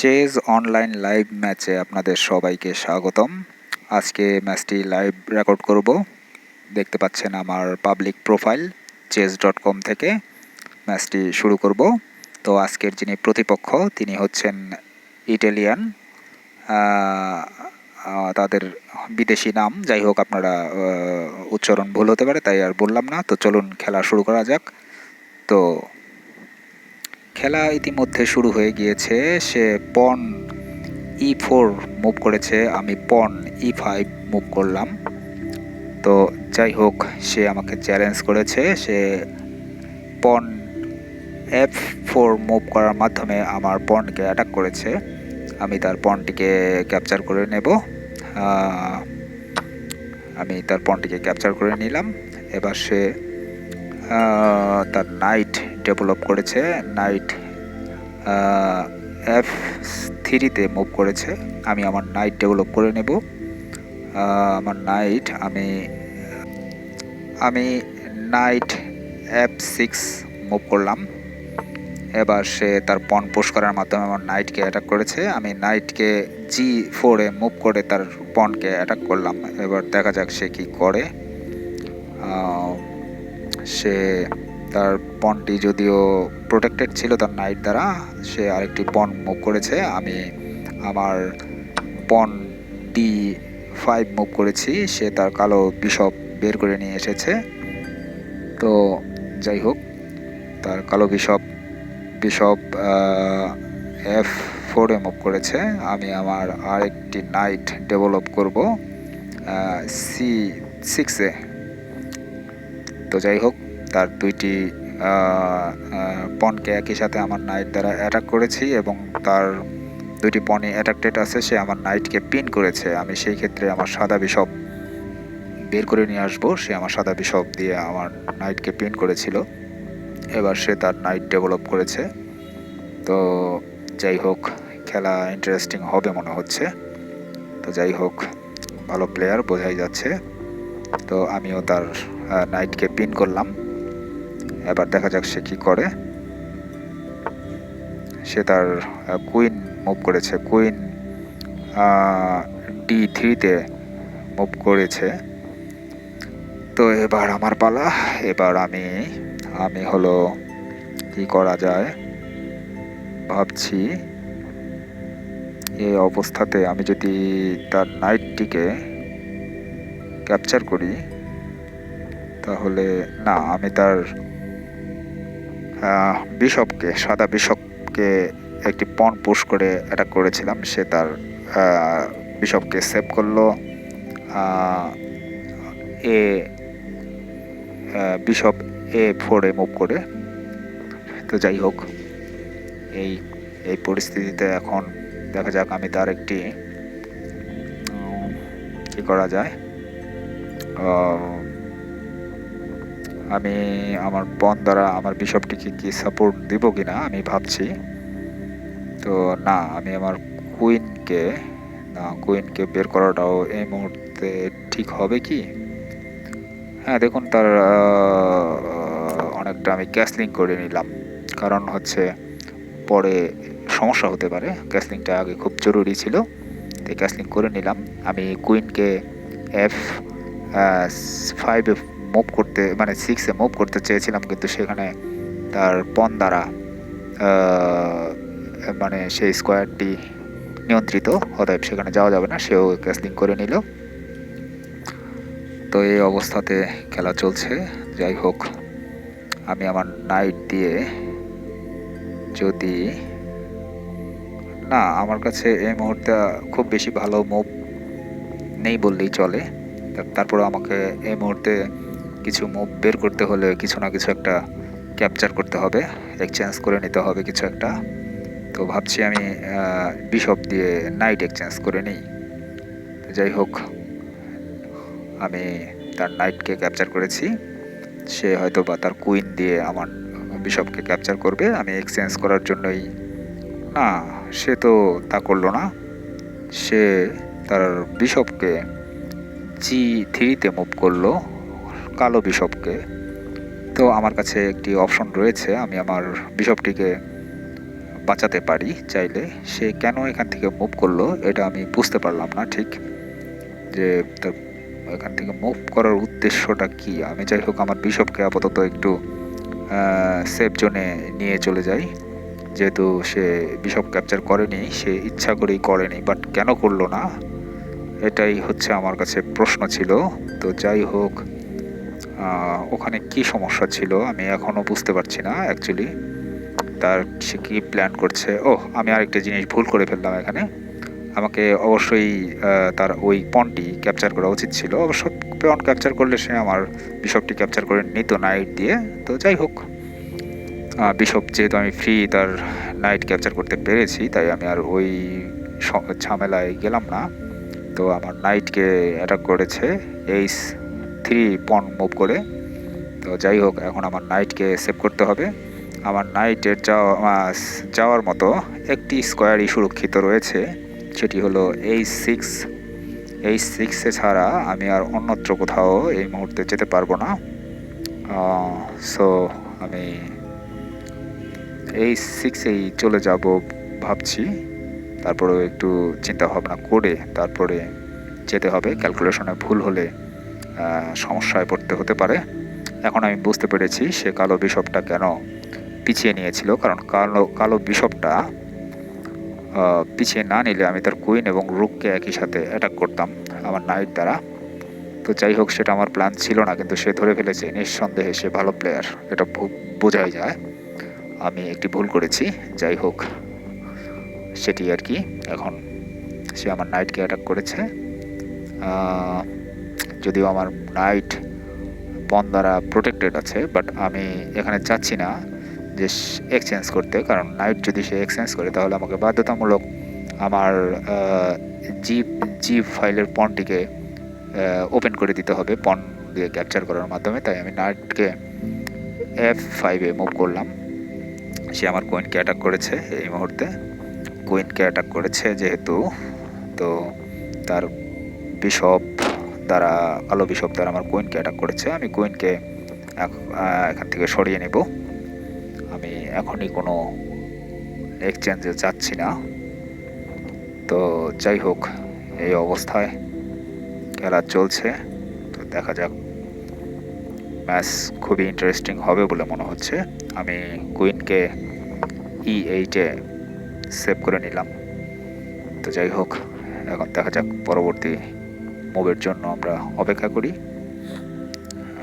Chase online live ম্যাচে আপনাদের সবাইকে স্বাগতম। আজকে ম্যাচটি লাইভ রেকর্ড করব। দেখতে পাচ্ছেন আমার পাবলিক প্রোফাইল chess.com থেকে ম্যাচটি শুরু করব। তো আজকের যিনি প্রতিপক্ষ তিনি হচ্ছেন ইটালিয়ান, তাদের বিদেশি নাম, যাই হোক আপনারা উচ্চারণ ভুল হতে পারে তাই আর বললাম না। তো চলুন খেলা শুরু করা যাক। তো খেলা ইতিমধ্যে শুরু হয়ে গিয়েছে। সে পন E4 মুভ করেছে, আমি পন E5 মুভ করলাম। তো যাই হোক, সে আমাকে চ্যালেঞ্জ করেছে। সে পন F4 মুভ করার মাধ্যমে আমার পনকে অ্যাটাক করেছে। আমি তার পনটিকে ক্যাপচার করে নেব। আমি তার পনটিকে ক্যাপচার করে নিলাম। এবার সে তার নাইট ডেভেলপ করেছে। নাইট F3-তে মুভ করেছে। আমি আমার নাইট ডেভেলপ করে নেব। আমার নাইট আমি নাইট F6 মুভ করলাম। এবার সে তার পন পুশ করার মাধ্যমে আমার নাইটকে অ্যাটাক করেছে। আমি নাইটকে G4-এ মুভ করে তার পনকে অ্যাটাক করলাম। এবার দেখা যাক সে কি করে। সে তার পনটি যদিও প্রোটেক্টেড ছিল তার নাইট দ্বারা, সে আরেকটি পন মুভ করেছে। আমি আমার পন D5 মুভ করেছি। সে তার কালো বিশপ বের করে নিয়ে এসেছে। তো যাই হোক, তার কালো বিশপ F4-এ মুভ করেছে। আমি আমার আরেকটি নাইট ডেভেলপ করব C6-এ। তো যাই হোক, তার দুইটি পনকে একই সাথে আমার নাইট দ্বারা অ্যাটাক করেছি এবং তার দুইটি পনই অ্যাটাকটেড আছে। সে আমার নাইটকে পিন করেছে। আমি সেই ক্ষেত্রে আমার সাদা বিশপ বের করে নিয়ে আসবো। সে আমার সাদা বিশপ দিয়ে আমার নাইটকে পিন করেছিল। এবার সে তার নাইট ডেভেলপ করেছে। তো যাই হোক, খেলা ইন্টারেস্টিং হবে মনে হচ্ছে। তো যাই হোক, ভালো প্লেয়ার বোঝাই যাচ্ছে। তো আমিও তার নাইটকে পিন করলাম। এবার দেখা যাক সে কি করে। সে তার কুইন মুভ করেছে। কুইন D3-তে মুভ করেছে। তো এবার আমার পালা। এবার আমি হলো কি করা যায় ভাবছি। এই অবস্থাতে আমি যদি তার নাইটটিকে ক্যাপচার করি তাহলে না, আমি তার বিশপকে, সাদা বিশপকে একটি পন পুশ করে অ্যাটাক করেছিলাম। সে তার বিশপকে সেভ করলো বিশপ A4-এ মুভ করে। তো যাই হোক, এই পরিস্থিতিতে এখন দেখা যাক আমি তার একটি কি করা যায়। আমি আমার পন দ্বারা আমার বিশপটিকে কি সাপোর্ট দিব কিনা আমি ভাবছি। তো না, আমি আমার কুইনকে বের করাটাও এই মুহূর্তে ঠিক হবে কি। হ্যাঁ, দেখুন, তার অনেকটা আমি ক্যাসলিং করে নিলাম, কারণ হচ্ছে পরে সমস্যা হতে পারে। ক্যাসলিংটা আগে খুব জরুরি ছিল, তাই ক্যাসলিং করে নিলাম। আমি কুইনকে F5-এ মুভ করতে, মানে 6-এ মুভ করতে চেয়েছিলাম, কিন্তু সেখানে তার পন দ্বারা মানে সেই স্কোয়ারটি নিয়ন্ত্রিত, অতএব সেখানে যাওয়া যাবে না। সেও ক্যাসলিং করে নিল। তো এই অবস্থাতে খেলা চলছে। যাই হোক, আমি আমার নাইট দিয়ে যদি না, আমার কাছে এই মুহূর্তে খুব বেশি ভালো মুভ নেই বললেই চলে। তারপরে আমাকে এই মুহূর্তে কিছু মুভ বের করতে হলে কিছু না কিছু একটা ক্যাপচার করতে হবে, এক্সচেঞ্জ করে নিতে হবে কিছু একটা। তো ভাবছি আমি বিশপ দিয়ে নাইট এক্সচেঞ্জ করে নিই। যাই হোক, আমি তার নাইটকে ক্যাপচার করেছি। সে হয়তো বা তার কুইন দিয়ে আমার বিশপকে ক্যাপচার করবে। আমি এক্সচেঞ্জ করার জন্যই, না, সে তো তা করলো না। সে তার বিশপকে G3-তে মুভ করলো, কালো বিশপকে। তো আমার কাছে একটি অপশন রয়েছে, আমি আমার বিশপটিকে বাঁচাতে পারি চাইলে। সে কেন এখান থেকে মুভ করলো এটা আমি বুঝতে পারলাম না ঠিক, যে তার এখান থেকে মুভ করার উদ্দেশ্যটা কি। আমি যাই হোক আমার বিশপকে আপাতত একটু সেফ জোনে নিয়ে চলে যাই, যেহেতু সে বিশপ ক্যাপচার করেনি, সে ইচ্ছা করেই করেনি, বাট কেন করলো না এটাই হচ্ছে আমার কাছে প্রশ্ন ছিল। তো যাই হোক, ওখানে কি সমস্যা ছিল আমি এখনও বুঝতে পারছি না অ্যাকচুয়ালি। তার সে কী প্ল্যান করছে। আমি আরেকটা জিনিস ভুল করে ফেললাম এখানে। আমাকে অবশ্যই তার ওই পনটি ক্যাপচার করা উচিত ছিল। অবশ্য পন ক্যাপচার করলে সে আমার বিশপটি ক্যাপচার করে নিত নাইট দিয়ে। তো যাই হোক, বিশপ যেহেতু আমি ফ্রি তার নাইট ক্যাপচার করতে পেরেছি, তাই আমি আর ওই ঝামেলায় গেলাম না। তো আমার নাইটকে অ্যাটাক করেছে H3 পন মুভ করে। তো যাই হোক, এখন আমার নাইটকে সেভ করতে হবে। আমার নাইটের যাওয়ার মতো একটি স্কোয়ারই সুরক্ষিত রয়েছে, সেটি হলো H6 ছাড়া আমি আর অন্যত্র কোথাও এই মুহূর্তে যেতে পারবো না। সো আমি H6-এই চলে যাব ভাবছি। তারপরে একটু চিন্তা ভাবনা করে তারপরে যেতে হবে। ক্যালকুলেশনে ভুল হলে সমস্যায় পড়তে হতে পারে। এখন আমি বুঝতে পেরেছি সে কালো বিশপটা কেন পিছিয়ে নিয়েছিল, কারণ কালো বিশপটা পিছিয়ে না নিলে আমি তার কুইন এবং রুককে একই সাথে অ্যাটাক করতাম আমার নাইট দ্বারা। তো যাই হোক, সেটা আমার প্ল্যান ছিল না, কিন্তু সে ধরে ফেলেছে। নিঃসন্দেহে সে ভালো প্লেয়ার, এটা বোঝাই যায়। আমি একটি ভুল করেছি, যাই হোক সেটি আর কি। এখন সে আমার নাইটকে অ্যাটাক করেছে। যদিও আমার নাইট পন দ্বারা প্রোটেক্টেড আছে, বাট আমি এখানে চাচ্ছি না যে এক্সচেঞ্জ করতে, কারণ নাইট যদি সে এক্সচেঞ্জ করে তাহলে আমাকে বাধ্যতামূলক আমার জি ফাইলের পনটিকে ওপেন করে দিতে হবে পন দিয়ে ক্যাপচার করার মাধ্যমে। তাই আমি নাইটকে F5-এ মুভ করলাম। সে আমার কুইনকে অ্যাটাক করেছে এই মুহূর্তে। কুইনকে অ্যাটাক করেছে যেহেতু, তো তার বিশপ দ্বারা কালো বিশপ দ্বারা আমার কুইনকে অ্যাটাক করেছে। আমি কুইনকে এখান থেকে সরিয়ে নেব। আমি এখনই কোনো এক্সচেঞ্জে যাচ্ছি না। তো যাই হোক, এই অবস্থায় খেলা চলছে। তো দেখা যাক, ম্যাচ খুবই ইন্টারেস্টিং হবে বলে মনে হচ্ছে। আমি কুইনকে E8-এ সেভ করে নিলাম। তো যাই হোক, এখন দেখা যাক পরবর্তী মুভের জন্য আমরা অপেক্ষা করি।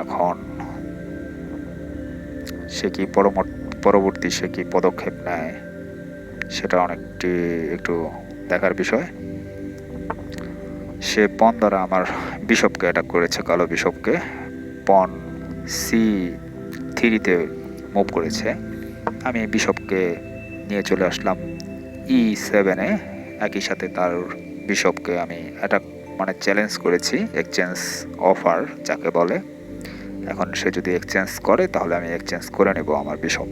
এখন সে কি পরবর্তী সে কি পদক্ষেপ নেয় সেটা একটু দেখার বিষয়। সে পন দ্বারা আমার বিশপকে অ্যাটাক করেছে, কালো বিশপকে। পন C3-তে মুভ করেছে। আমি বিশপকে নিয়ে চলে আসলাম E7-এ। একই সাথে তার বিশপকে আমি অ্যাটাক চ্যালেঞ্জ করেছি, এক্সচেঞ্জ অফার যাকে বলে। এখন সে যদি এক্সচেঞ্জ করে তাহলে আমি এক্সচেঞ্জ করে নেব আমার বিশপ।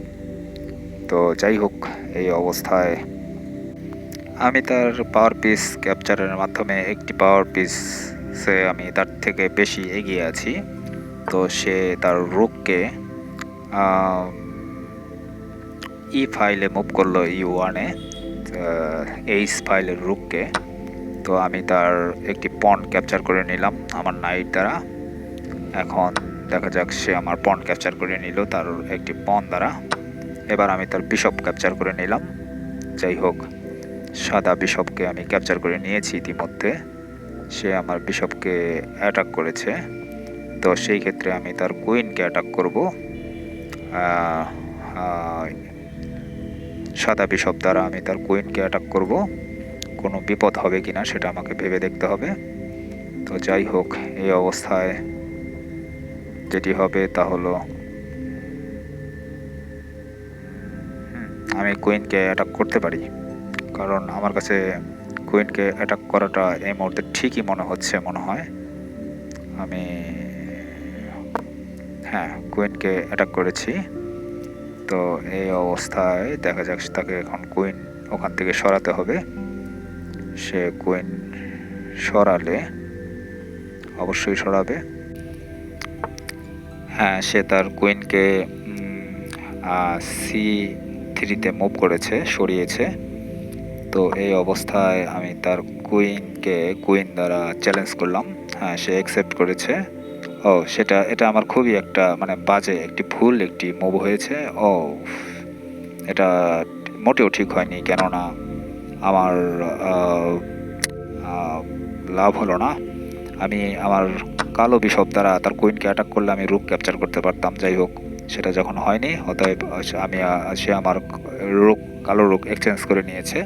তো যাই হোক, এই অবস্থায় আমি তার পাওয়ার পিস ক্যাপচারের মাধ্যমে একটি পাওয়ার পিসে আমি তার থেকে বেশি এগিয়ে আছি। তো সে তার রুককে E5-এ মুভ করলো, E1-এ H5-এর রুককে। তো আমি তার একটি পন ক্যাপচার করে নিলাম আমার নাইট দ্বারা। এখন দেখা যাক সে আমার পন ক্যাপচার করে নিল তার একটি পন দ্বারা। এবার আমি তার বিশপ ক্যাপচার করে নিলাম। যাই হোক, সাদা বিশপকে আমি ক্যাপচার করে নিয়েছি ইতিমধ্যে। সে আমার বিশপকে অ্যাটাক করেছে। তো সেই ক্ষেত্রে আমি তার কুইনকে অ্যাটাক করব। সাদা বিশপ দ্বারা আমি তার কুইনকে অ্যাটাক করব। কোনো বিপদ হবে কিনা সেটা আমাকে ভেবে দেখতে হবে। তো যাই হোক, এই অবস্থায় যেটি হবে তা হলো আমি কুইনকে অ্যাটাক করতে পারি, কারণ আমার কাছে কুইনকে অ্যাটাক করাটা এই মুহূর্তে ঠিকই মনে হয়। আমি কুইনকে অ্যাটাক করেছি। তো এই অবস্থায় দেখা যাক, তাকে এখন কুইন ওখান থেকে সরাতে হবে। সে কুইন সরালে অবশ্যই সরাবে। সে তার কুইনকে F3-তে মুভ করেছে, সরিয়েছে। তো এই অবস্থায় আমি তার কুইন দ্বারা চ্যালেঞ্জ করলাম। হ্যাঁ, সে অ্যাকসেপ্ট করেছে। এটা আমার খুবই একটা মানে বাজে একটি মুভ হয়েছে। এটা মোটেও ঠিক হয়নি, কেননা আমার লাভ হলো না। আমি আমার কালো বিশপ দ্বারা তার কুইনকে অ্যাটাক করলে আমি রুক ক্যাপচার করতে পারতাম। যাই হোক, সেটা যখন হয়নি, অতএব সে আমার কালো রুক এক্সচেঞ্জ করে নিয়েছে।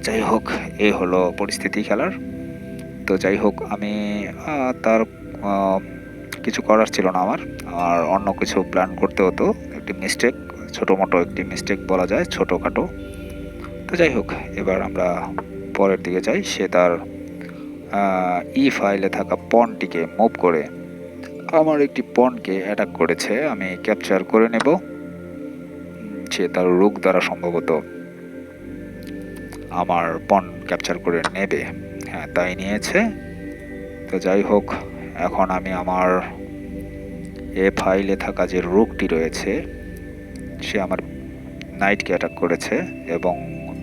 যাই হোক, এই হলো পরিস্থিতি খেলার। তো যাই হোক, আমি তার কিছু করার ছিল না, আমার অন্য কিছু প্ল্যান করতে হতো। একটি মিস্টেক বলা যায়, ছোটোখাটো। তো যাই হোক, এবার আমরা পরের দিকে যাই। সে তার ফাইলে থাকা পনটিকে মুভ করে আমার একটি পনকে অ্যাটাক করেছে। আমি ক্যাপচার করে নেব। সে তার রুক দ্বারা সম্ভবত আমার পন ক্যাপচার করে নেবে। হ্যাঁ, তাই নিয়েছে। তো যাই হোক, এখন আমি আমার ফাইলে থাকা যে রুকটি রয়েছে, সে আমার নাইটকে অ্যাটাক করেছে, এবং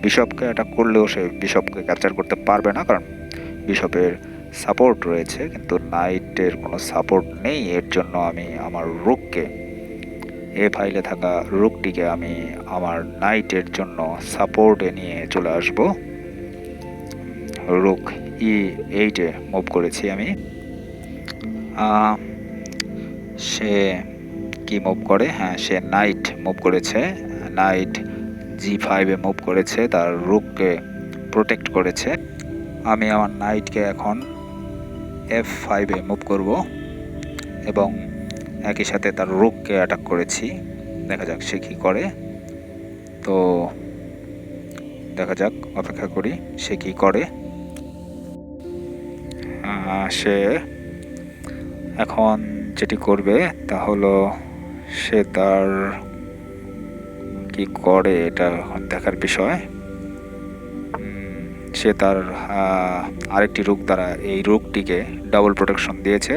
বিশপকে অ্যাটাক করলেও সে বিশপকে ক্যাপচার করতে পারবে না, কারণ বিশপের সাপোর্ট রয়েছে, কিন্তু নাইটের কোনো সাপোর্ট নেই। এর জন্য আমি আমার রুককে ফাইলে থাকা রুকটিকে আমি আমার নাইটের জন্য সাপোর্টে নিয়ে চলে আসব। রুক E8-এ মুভ করেছি আমি। সে কি মুভ করে? হ্যাঁ, সে নাইট মুভ করেছে। নাইট G5-এ মুভ করেছে, তার রুককে প্রোটেক্ট করেছে। আমি আমার নাইটকে এখন F5-এ মুভ করব, এবং একই সাথে তার রুককে অ্যাটাক করেছি। দেখা যাক সে কি করে। তো দেখা যাক, অপেক্ষা করি সে কি করে। সে এখন যেটি করবে তা হলো, সে তার কি করে এটা এখন দেখার বিষয়। সে তার আরেকটি রুক দ্বারা এই রুকটিকে ডাবল প্রোটেকশন দিয়েছে।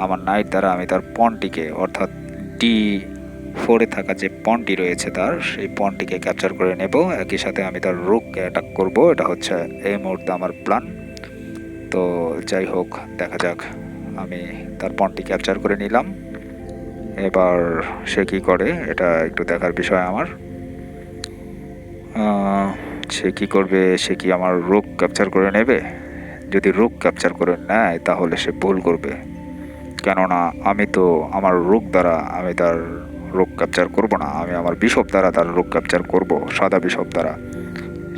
আমার নাইট দ্বারা আমি তার পনটিকে, অর্থাৎ D4-এ থাকা যে পনটি রয়েছে তার, সেই পনটিকে ক্যাপচার করে নেব। একই সাথে আমি তার রুককে অ্যাটাক করব। এটা হচ্ছে এই মুহূর্তে আমার প্ল্যান। তো যাই হোক, দেখা যাক। আমি তার পনটি ক্যাপচার করে নিলাম। এবার সে কি করে এটা একটু দেখার বিষয় আমার। সে কি করবে? সে কি আমার রুক ক্যাপচার করে নেবে? যদি রুক ক্যাপচার করে নেয় তাহলে সে ভুল করবে, কেননা আমি তো আমার রুক দ্বারা আমি তার রুক ক্যাপচার করব না। আমি আমার বিশপ দ্বারা তার রুক ক্যাপচার করব, সাদা বিশপ দ্বারা।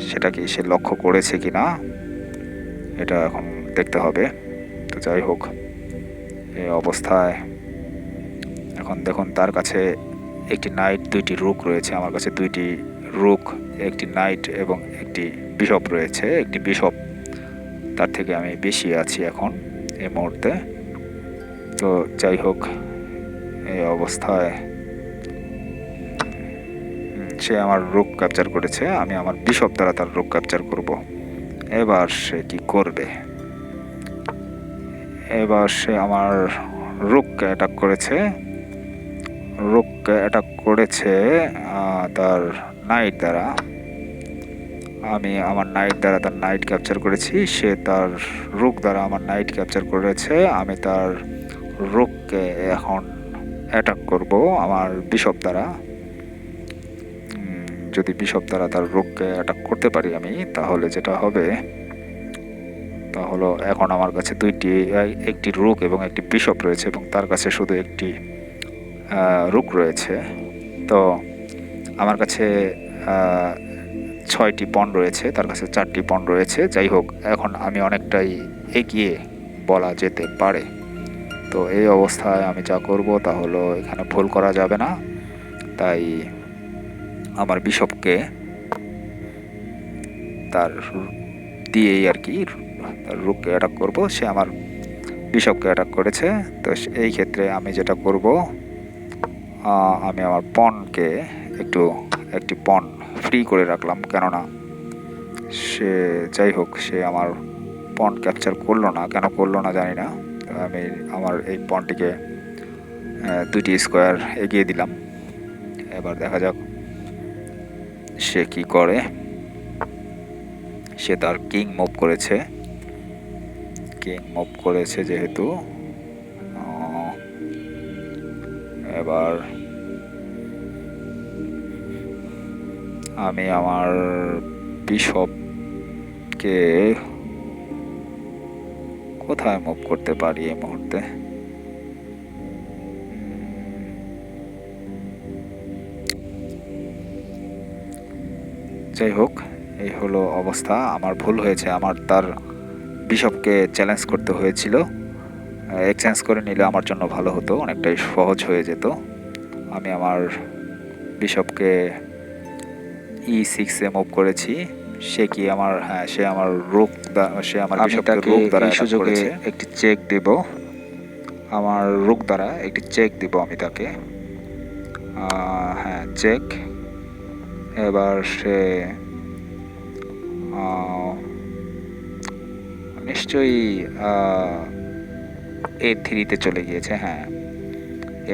সেটা কি সে লক্ষ্য করেছে কি না, এটা এখন দেখতে হবে। তো যাই হোক, এই অবস্থায় এখন দেখুন, তার কাছে একটি নাইট, দুইটি রুক রয়েছে। আমার কাছে দুইটি রুক, একটি নাইট এবং একটি বিশপ রয়েছে। একটি বিশপ তার থেকে আমি বেশি আছি এখন এই মুহূর্তে। তো যাই হোক, এই অবস্থায় সে আমার রুক ক্যাপচার করেছে। আমি আমার বিশপ দ্বারা তার রুক ক্যাপচার করব। এবার সে কি করবে? এবার সে আমার রুককে অ্যাটাক করেছে। তার নাইট দ্বারা। আমি আমার নাইট দ্বারা তার নাইট ক্যাপচার করেছি। সে তার রুক দ্বারা আমার নাইট ক্যাপচার করেছে। আমি তার রুককে এখন অ্যাটাক করব আমার বিশপ দ্বারা। যদি বিশপ দ্বারা তার রুককে অ্যাটাক করতে পারি আমি, তাহলে যেটা হবে তা হলো, এখন আমার কাছে একটি রুক এবং একটি বিশপ রয়েছে, এবং তার কাছে শুধু একটি রুক রয়েছে। তো আমার কাছে 6টি পন রয়েছে, তার কাছে 4টি পন রয়েছে। যাই হোক, এখন আমি অনেকটাই এগিয়ে বলা যেতে পারে। তো এই অবস্থায় আমি যা করব তা হলো, এখানে ভুল করা যাবে না। তাই আমার বিশপকে তার দিয়েই আর কি তার রুককে অ্যাটাক করব। সে আমার বিশপকে অ্যাটাক করেছে। তো এই ক্ষেত্রে আমি যেটা করব, আমি আমার পনকে একটি পন ফ্রি করে রাখলাম, কেননা যাই হোক, সে আমার পন ক্যাপচার করলো না। কেন করলো না জানি না। আমি আমার এই পনটিকে 2টি স্কোয়ার এগিয়ে দিলাম। এবার দেখা যাক সে কি করে। সে তার কিং মুভ করেছে। কিং মুভ করেছে যেহেতু এবার আমি আমার বিশপকে কোথায় মুভ করতে পারি এই মুহূর্তে। যাই হোক, এই হলো অবস্থা। আমার ভুল হয়েছে, আমার তার বিশপকে চ্যালেঞ্জ করতে হয়েছিল। এক্সচেঞ্জ করে নিলে আমার জন্য ভালো হতো, অনেকটাই সহজ হয়ে যেত। আমি আমার বিশপকে E6 এ মুভ করেছি। সে কি আমার সে আমার সে আমার বিশপকে রুক দ্বারা এই সুযোগে একটি চেক দেব। আমার রুক দ্বারা একটি চেক দিব আমি তাকে। চেক। এবার সে নিশ্চয়ই A3-তে চলে গিয়েছে।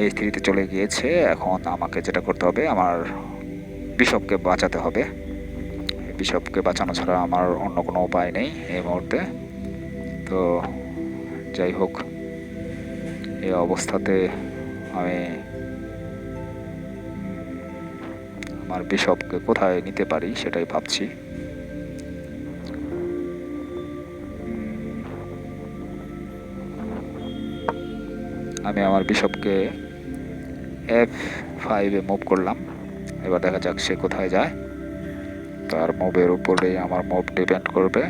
A3-তে চলে গিয়েছে। এখন আমাকে যেটা করতে হবে, আমার বিশপকে বাঁচাতে হবে। বিশপকে বাঁচানো ছাড়া আমার অন্য কোনো উপায় নেই এই মুহূর্তে। তো যাই হোক, এই অবস্থাতে আমি আমার বিশপকে কোথায় নিতে পারি সেটাই ভাবছি। আমি আমার বিশপকে F5-এ মুভ করলাম। এবার দেখা যাক সে কোথায় যায়। তার মুভের উপরেই আমার মুভ ডিপেন্ড করবে।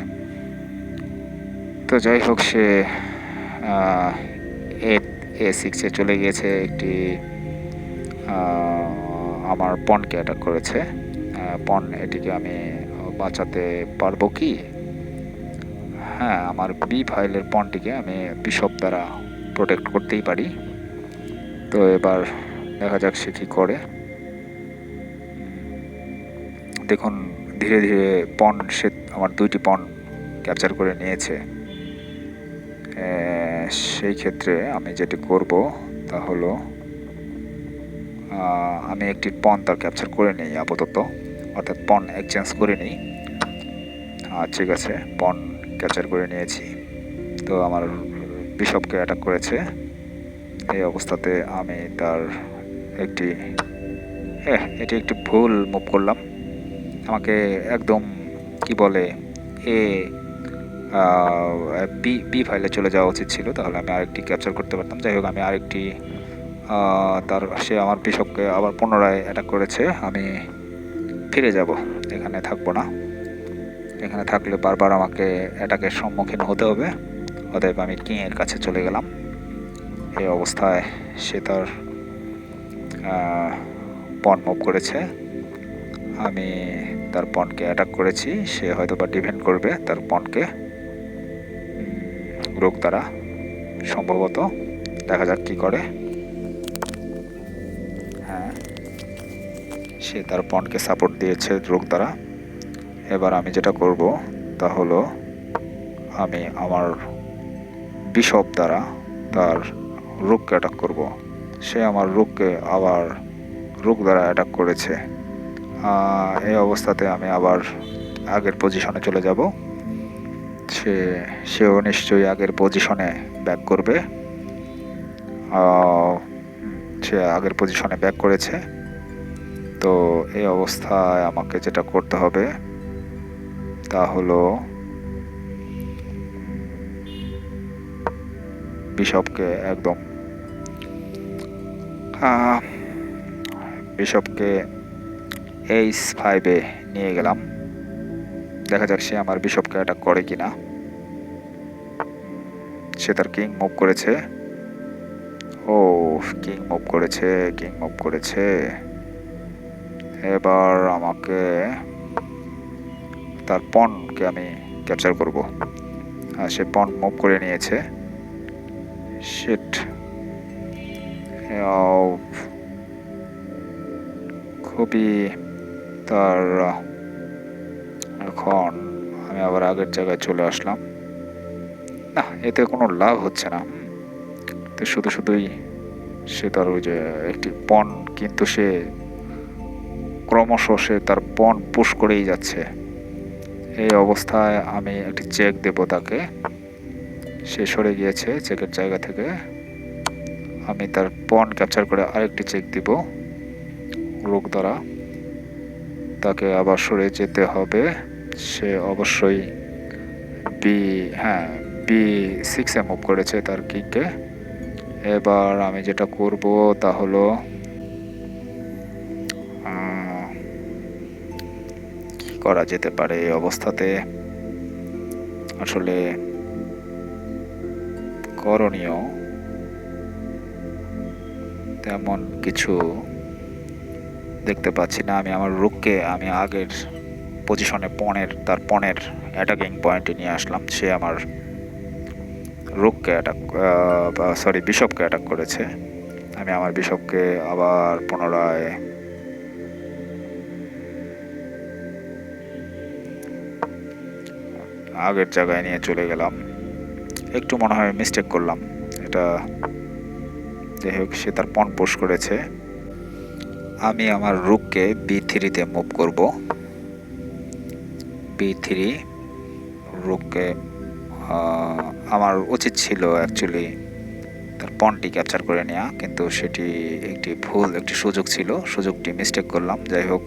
তো যাই হোক, সে A6-এ চলে গিয়েছে। একটি আমার পনকে অ্যাটাক করেছে। পন, এটিকে আমি বাঁচাতে পারবো কি? আমার B5-এর পনটিকে আমি বিশপ দ্বারা প্রোটেক্ট করতেই পারি। তো এবার দেখা যাক সে কি করে। দেখুন, ধীরে ধীরে সে আমার 2টি পন ক্যাপচার করে নিয়েছে। সেই ক্ষেত্রে আমি যেটি করব তা হলো, আমি একটি পন তার ক্যাপচার করে নিই আপাতত, অর্থাৎ পন এক্সচেঞ্জ করে নিই। ঠিক আছে, পন ক্যাপচার করে নিয়েছি। তো আমার বিশপকে অ্যাটাক করেছে। এই অবস্থাতে আমি তার এটি একটি ভুল মুভ করলাম। আমাকে একদম কি বলে B5-এ চলে যাওয়া উচিত ছিল, তাহলে আমি আরেকটি ক্যাপচার করতে পারতাম। যাই হোক, আমি আরেকটি সে আমার বিশপকে আবার পুনরায় অ্যাটাক করেছে। আমি ফিরে যাব, এখানে থাকবো না। এখানে থাকলে বারবার আমাকে অ্যাটাকের সম্মুখীন হতে হবে। অতএব আমি কিংয়ের কাছে চলে গেলাম। এই অবস্থায় সে তার পন মুভ করেছে। আমি তার পনকে অ্যাটাক করেছি। সে হয়তো বা ডিফেন্ড করবে তার পনকে রোগ দ্বারা, সম্ভবত। দেখা যাক কি করে। সে তার পনকে সাপোর্ট দিয়েছে রোগ দ্বারা। এবার আমি যেটা করব তা হলো, আমি আমার বিশপ দ্বারা তার রুককে অ্যাটাক করব। সে আমার রুককে আবার রুক দ্বারা অ্যাটাক করেছে। এই অবস্থাতে আমি আবার আগের পজিশনে চলে যাব। সেও নিশ্চয়ই আগের পজিশনে ব্যাক করবে। সে আগের পজিশনে ব্যাক করেছে। তো এই অবস্থায় আমাকে যেটা করতে হবে তা হলো, বিশপকে একদম বিশপকে H5-এ নিয়ে গেলাম। দেখা যাক সে আমার বিশপকে অ্যাটাক করে কিনা। সে তার কিং মুভ করেছে। কিং মুভ করেছে। এবার আমাকে তার পনকে আমি ক্যাপচার করব। সে পন মুভ করে নিয়েছে। শিট, খুবই তার। এখন আমি আবার আগের জায়গায় চলে আসলাম। না, এতে কোনো লাভ হচ্ছে না। তো শুধুই সে তার ওই যে একটি পন, কিন্তু সে ক্রমশ সে তার পণ পুশ করেই যাচ্ছে। এই অবস্থায় আমি একটি চেক দেব তাকে। সে সরে গিয়েছে চেকের জায়গা থেকে। আমি তার পণ ক্যাপচার করে আরেকটি চেক দিব রুক দ্বারা। তাকে আবার সরে যেতে হবে। সে অবশ্যই B6-এ মুভ করেছে তার কিংকে। এবার আমি যেটা করব তা হলো কি করা যেতে পারে এই অবস্থাতে। আসলে করণীয় তেমন কিছু দেখতে পাচ্ছি না। আমি আমার রুককে আমি আগের পজিশনে তার পণের অ্যাটাকিং পয়েন্টে নিয়ে আসলাম। সে আমার রুককে বিশপকে অ্যাটাক করেছে। আমি আমার বিশপকে আবার পুনরায় আগের জায়গায় নিয়ে চলে গেলাম। একটু মনে হয় মিস্টেক করলাম। এটা যাই হোক, সে তার পণ পুশ করেছে। আমি আমার রুককে B3-তে মুভ করব। B3 রুককে আমার উচিত ছিল অ্যাকচুয়ালি তার পণটি ক্যাপচার করে নেওয়া, কিন্তু সেটি একটি সুযোগ ছিল। সুযোগটি মিস্টেক করলাম। যাই হোক,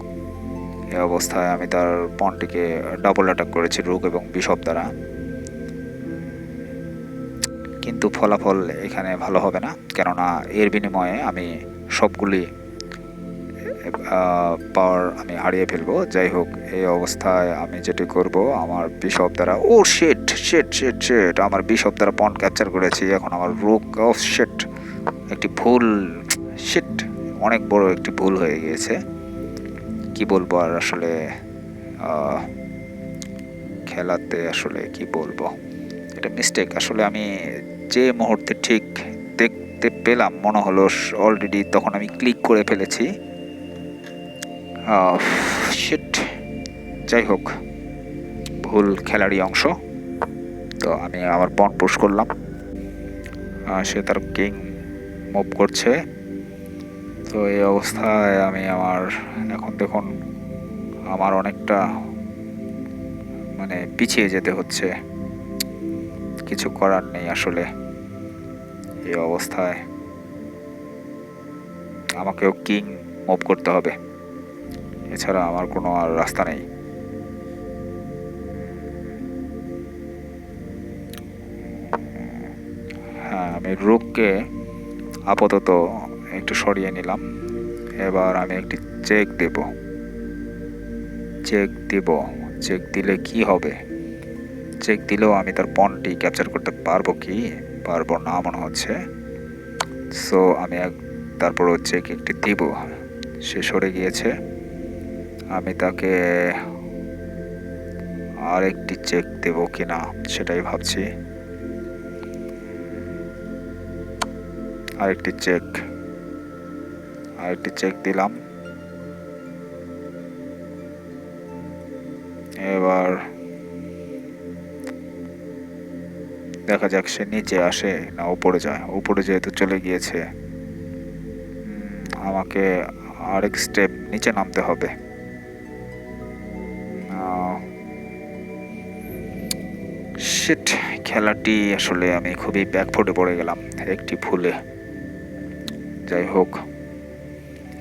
এই অবস্থায় আমি তার পণটিকে ডাবল অ্যাটাক করেছি রুক এবং বিশপ দ্বারা, কিন্তু ফলাফল এখানে ভালো হবে না, কেননা এর বিনিময়ে আমি সবগুলি পাওয়ার আমি হারিয়ে ফেলবো। যাই হোক, এই অবস্থায় আমি যেটি করব, আমার বিশপ দ্বারা শিট আমার বিশপ দ্বারা পণ ক্যাপচার করেছি। এখন আমার রুক শিট একটি ভুল, অনেক বড় একটি ভুল হয়ে গিয়েছে। কি বলবো আর, আসলে খেলাতে আসলে কি বলবো, এটা মিস্টেক। আসলে আমি যে মুহূর্তে ঠিক দেখতে পেলাম মনে হলো অলরেডি তখন আমি ক্লিক করে ফেলেছি। শিট, যাই হোক, ভুল খেলারই অংশ। তো আমি আমার পণ পুশ করলাম। সে তার কিং মুভ করছে। তো এই অবস্থায় আমি এখন দেখুন আমার অনেকটা পিছিয়ে যেতে হচ্ছে। কিছু করার নেই আসলে। এই অবস্থায় আমাকেও কিং মুভ করতে হবে, এছাড়া আমার কোনো আর রাস্তা নেই। হ্যাঁ, আমি রুককে আপাতত একটু সরিয়ে নিলাম। এবার আমি একটি চেক দেব। চেক দিলে কি হবে? চেক দিলেও আমি তার পণটি ক্যাপচার করতে পারবো কি? পারবো না মনে হচ্ছে। সো আমি তারপরও চেক একটি দিব। সে সরে গিয়েছে। আমি তাকে আর একটি চেক দেব কিনা সেটাই ভাবছি। আরেকটি চেক দিলাম। এবার দেখা যাক সে নিচে আসে না উপরে যায়। উপরে যেহেতু চলে গিয়েছে, আমাকে আরেক স্টেপ নিচে নামতে হবে। শিট, খেলাটি আসলে আমি খুবই ব্যাকফুটে পড়ে গেলাম একটি ভুলে। যাই হোক,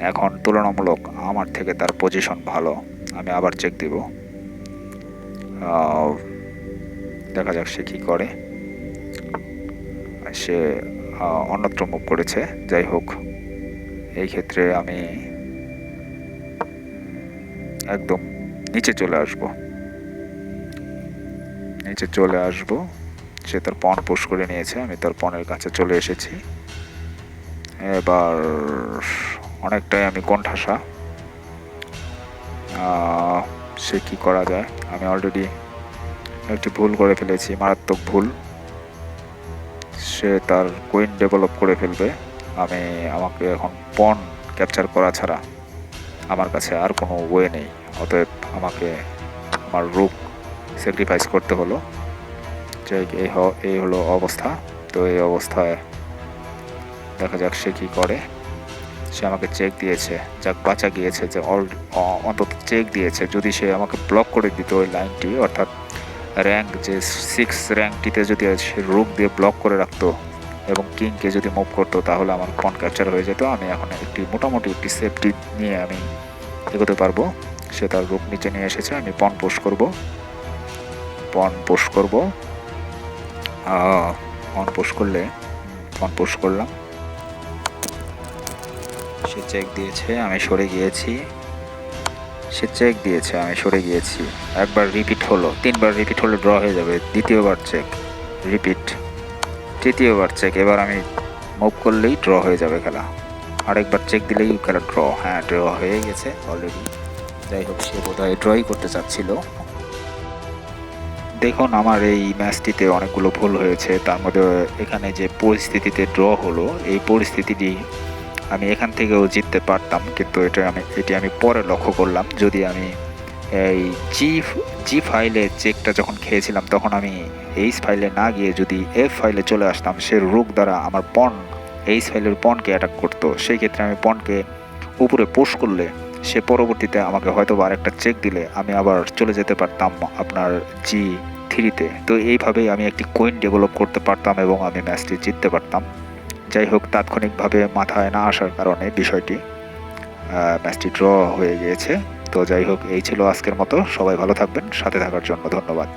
এখন তুলনামূলক আমার থেকে তার পজিশন ভালো। আমি আবার চেক দিব। দেখা যাক সে কি করে। সে অন্যত্র মুভ করেছে। যাই হোক, এই ক্ষেত্রে আমি একদম নিচে চলে আসব। সে তার পণ পুশ করে নিয়েছে। আমি তার পণের কাছে চলে এসেছি। এবার অনেকটাই আমি কোণঠাসা। সে কি করা যায়? আমি অলরেডি একটি ভুল করে ফেলেছি, মারাত্মক ভুল। সে তার কুইন ডেভেলপ করে ফেলবে। আমাকে এখন পণ ক্যাপচার করা ছাড়া আমার কাছে আর কোনো ওয়ে নেই। অতএব আমাকে আমার রুক স্যাক্রিফাইস করতে হলো। এই হলো অবস্থা। তো এই অবস্থায় দেখা যাক সে কি করে। সে আমাকে চেক দিয়েছে, যাক বাঁচা গিয়েছে যে অন্তত চেক দিয়েছে। যদি সে আমাকে ব্লক করে দিত ওই লাইনটি, অর্থাৎ র্যাঙ্ক যে 6 র্যাঙ্কটিতে যদি সে রুক দিয়ে ব্লক করে রাখতো এবং কিংকে যদি মুভ করতো, তাহলে আমার পন ক্যাপচার হয়ে যেত। আমি এখন মোটামুটি একটি সেফটি নিয়ে আমি এগোতে পারবো। সে তার রুক নিচে নিয়ে এসেছে, আমি পন পোস্ট করব। পন পোস্ট করলাম, সে চেক দিয়েছে, আমি সরে গিয়েছি। একবার রিপিট হলো, 3বার রিপিট হলে ড্র হয়ে যাবে। দ্বিতীয়বার চেক, রিপিট, তৃতীয়বার চেক। এবার আমি মুভ করলেই ড্র হয়ে যাবে খেলা। আরেকবার চেক দিলেই খেলা ড্র। হ্যাঁ, ড্র হয়ে গেছে অলরেডি। যাই হোক, সে বোধহয় ড্রই করতে চাচ্ছিল। দেখুন, আমার এই ম্যাচটিতে অনেকগুলো ভুল হয়েছে। তার মধ্যে এখানে যে পরিস্থিতিতে ড্র হলো, এই পরিস্থিতিটি আমি এখান থেকেও জিততে পারতাম, কিন্তু এটি আমি পরে লক্ষ্য করলাম। যদি আমি এই জি ফাইলে চেকটা যখন খেয়েছিলাম, তখন আমি এইচ ফাইলে না গিয়ে যদি এফ ফাইলে চলে আসতাম, সে রুক দ্বারা আমার এইচ ফাইলের পনকে অ্যাটাক করতো। সেই ক্ষেত্রে আমি পনকে উপরে পুশ করলে সে পরবর্তীতে আমাকে হয়তো আরেকটা চেক দিলে আমি আবার চলে যেতে পারতাম আপনার G3-তে। তো এইভাবেই আমি একটি কুইন ডেভেলপ করতে পারতাম এবং আমি ম্যাচটি জিততে পারতাম। যাই হোক, তাৎক্ষণিকভাবে মাথায় না আসার কারণে বিষয়টি ম্যাচটি ড্র হয়ে গিয়েছে। তো যাই হোক, এই ছিল আজকের মতো। সবাই ভালো থাকবেন, সাথে থাকার জন্য ধন্যবাদ।